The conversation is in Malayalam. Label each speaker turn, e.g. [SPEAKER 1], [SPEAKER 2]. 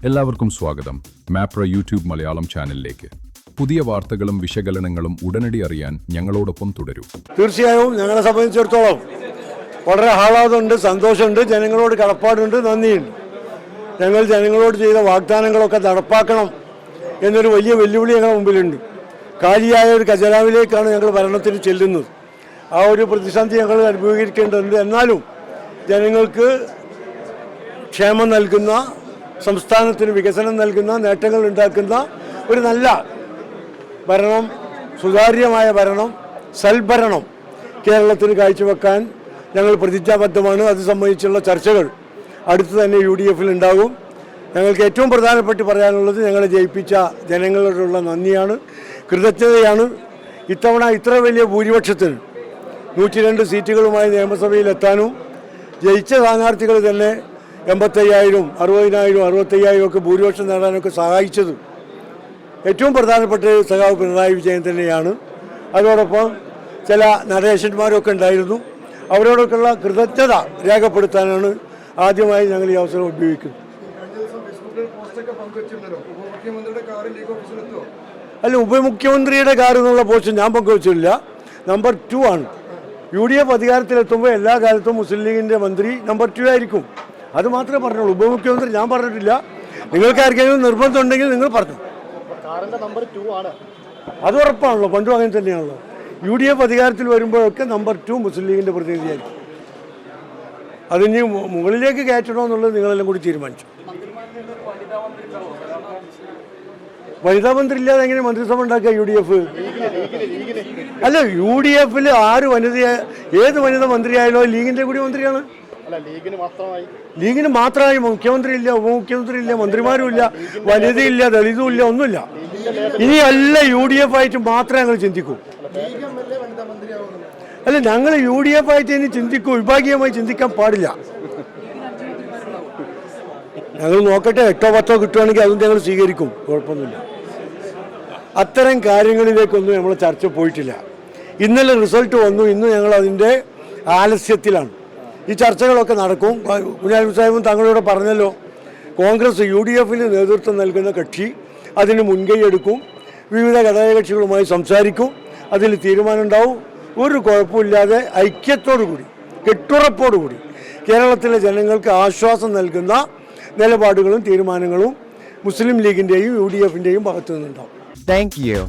[SPEAKER 1] എല്ലാവർക്കും സ്വാഗതം മാപ്ര യൂട്യൂബ് മലയാളം ചാനലിലേക്ക്. പുതിയ വാർത്തകളും വിശകലനങ്ങളും ഉടനടി അറിയാൻ ഞങ്ങളോടൊപ്പം തുടരൂ.
[SPEAKER 2] തീർച്ചയായും ഞങ്ങളെ സംബന്ധിച്ചിടത്തോളം വളരെ ആഹ്ലാദമുണ്ട്, സന്തോഷമുണ്ട്, ജനങ്ങളോട് കടപ്പാടുണ്ട്, നന്ദിയുണ്ട്. ഞങ്ങൾ ജനങ്ങളോട് ചെയ്ത വാഗ്ദാനങ്ങളൊക്കെ നടപ്പാക്കണം എന്നൊരു വലിയ വെല്ലുവിളി ഞങ്ങളുടെ മുമ്പിലുണ്ട്. കാലിയായ ഒരു ഖജനാവിലേക്കാണ് ഞങ്ങൾ ഭരണത്തിന് ചെല്ലുന്നത്. ആ ഒരു പ്രതിസന്ധി ഞങ്ങൾ അനുഭവിക്കേണ്ടതുണ്ട്. എന്നാലും ജനങ്ങൾക്ക് ക്ഷേമം നൽകുന്ന, സംസ്ഥാനത്തിന് വികസനം നൽകുന്ന, നേട്ടങ്ങൾ ഉണ്ടാക്കുന്ന ഒരു നല്ല ഭരണം, സുതാര്യമായ ഭരണം, സൽഭരണം കേരളത്തിന് കാഴ്ചവെക്കാൻ ഞങ്ങൾ പ്രതിജ്ഞാബദ്ധമാണ്. അത് സംബന്ധിച്ചുള്ള ചർച്ചകൾ അടുത്ത് തന്നെ UDF ഉണ്ടാകും. ഞങ്ങൾക്ക് ഏറ്റവും പ്രധാനപ്പെട്ട് പറയാനുള്ളത് ഞങ്ങളെ ജയിപ്പിച്ച ജനങ്ങളോടുള്ള നന്ദിയാണ്, കൃതജ്ഞതയാണ്. ഇത്തവണ ഇത്ര വലിയ ഭൂരിപക്ഷത്തിന് 102 സീറ്റുകളുമായി നിയമസഭയിലെത്താനും ജയിച്ച സ്ഥാനാർത്ഥികൾ തന്നെ 85,000, 60,000, 65,000 ഒക്കെ ഭൂരിപക്ഷം നേടാനൊക്കെ സഹായിച്ചത് ഏറ്റവും പ്രധാനപ്പെട്ട സഖാവ് പിണറായി വിജയൻ തന്നെയാണ്. അതോടൊപ്പം ചില നടേശന്മാരൊക്കെ ഉണ്ടായിരുന്നു. അവരോടൊക്കെയുള്ള കൃതജ്ഞത രേഖപ്പെടുത്താനാണ് ആദ്യമായി ഞങ്ങൾ ഈ അവസരം ഉപയോഗിക്കുന്നത്. അല്ല, ഉപമുഖ്യമന്ത്രിയുടെ കാർ എന്നുള്ള പോസ്റ്റ് ഞാൻ പങ്കുവച്ചില്ല. നമ്പർ 2 ആണ്. UDF അധികാരത്തിലെത്തുമ്പോൾ എല്ലാ കാലത്തും മുസ്ലിം ലീഗിൻ്റെ മന്ത്രി നമ്പർ 2 ആയിരിക്കും. അത് മാത്രമേ പറഞ്ഞുള്ളൂ. ഉപമുഖ്യമന്ത്രി ഞാൻ പറഞ്ഞിട്ടില്ല. നിങ്ങൾക്ക് ആർക്കെങ്കിലും നിർബന്ധം ഉണ്ടെങ്കിൽ നിങ്ങൾ പറഞ്ഞു. അത് ഉറപ്പാണല്ലോ, പണ്ടും അങ്ങനെ തന്നെയാണല്ലോ. UDF അധികാരത്തിൽ വരുമ്പോഴൊക്കെ നമ്പർ 2 മുസ്ലിം ലീഗിൻ്റെ പ്രതിനിധിയായിരിക്കും. അതിന് മുകളിലേക്ക് കയറ്റണോ എന്നുള്ളത് നിങ്ങളെല്ലാം കൂടി തീരുമാനിച്ചു. വനിതാ മന്ത്രി ഇല്ലാതെ എങ്ങനെ മന്ത്രിസഭ ഉണ്ടാക്കുക UDF? അല്ല, UDF ആര് ഏത് വനിത മന്ത്രിയായാലോ ലീഗിൻ്റെ കൂടി മന്ത്രിയാണ്. ലീഗിന് മാത്രമായി മുഖ്യമന്ത്രി ഇല്ല, ഉപമുഖ്യമന്ത്രി ഇല്ല, മന്ത്രിമാരും ഇല്ല, വനിതയില്ല, ദളിതും ഇല്ല, ഒന്നുമില്ല. ഇനി അല്ല UDF ആയിട്ട് മാത്രമേ ഞങ്ങൾ ചിന്തിക്കൂ. അല്ല, ഞങ്ങൾ UDF ആയിട്ട് ഇനി ചിന്തിക്കൂ, വിഭാഗീയമായി ചിന്തിക്കാൻ പാടില്ല. ഞങ്ങൾ നോക്കട്ടെ, 8ഓ 10ഓ കിട്ടുകയാണെങ്കിൽ അതും ഞങ്ങൾ സ്വീകരിക്കും, കുഴപ്പമൊന്നുമില്ല. അത്തരം കാര്യങ്ങളിലേക്കൊന്നും നമ്മൾ ചർച്ച പോയിട്ടില്ല. ഇന്നലെ റിസൾട്ട് വന്നു, ഇന്ന് ഞങ്ങൾ അതിൻ്റെ ആലസ്യത്തിലാണ്. ഈ ചർച്ചകളൊക്കെ നടക്കും. കുഞ്ഞാലിക്കുട്ടി സാഹിബും തങ്ങളോട് പറഞ്ഞല്ലോ, കോൺഗ്രസ് UDFന് നേതൃത്വം നൽകുന്ന കക്ഷി അതിന് മുൻകൈ എടുക്കും, വിവിധ ഘടകകക്ഷികളുമായി സംസാരിക്കും, അതിൽ തീരുമാനം ഉണ്ടാവും. ഒരു കുഴപ്പമില്ലാതെ ഐക്യത്തോടുകൂടി, കെട്ടുറപ്പോടുകൂടി കേരളത്തിലെ ജനങ്ങൾക്ക് ആശ്വാസം നൽകുന്ന നിലപാടുകളും തീരുമാനങ്ങളും മുസ്ലിം ലീഗിൻ്റെയും UDFൻ്റെയും ഭാഗത്തു നിന്നുണ്ടാവും.
[SPEAKER 3] Thank you.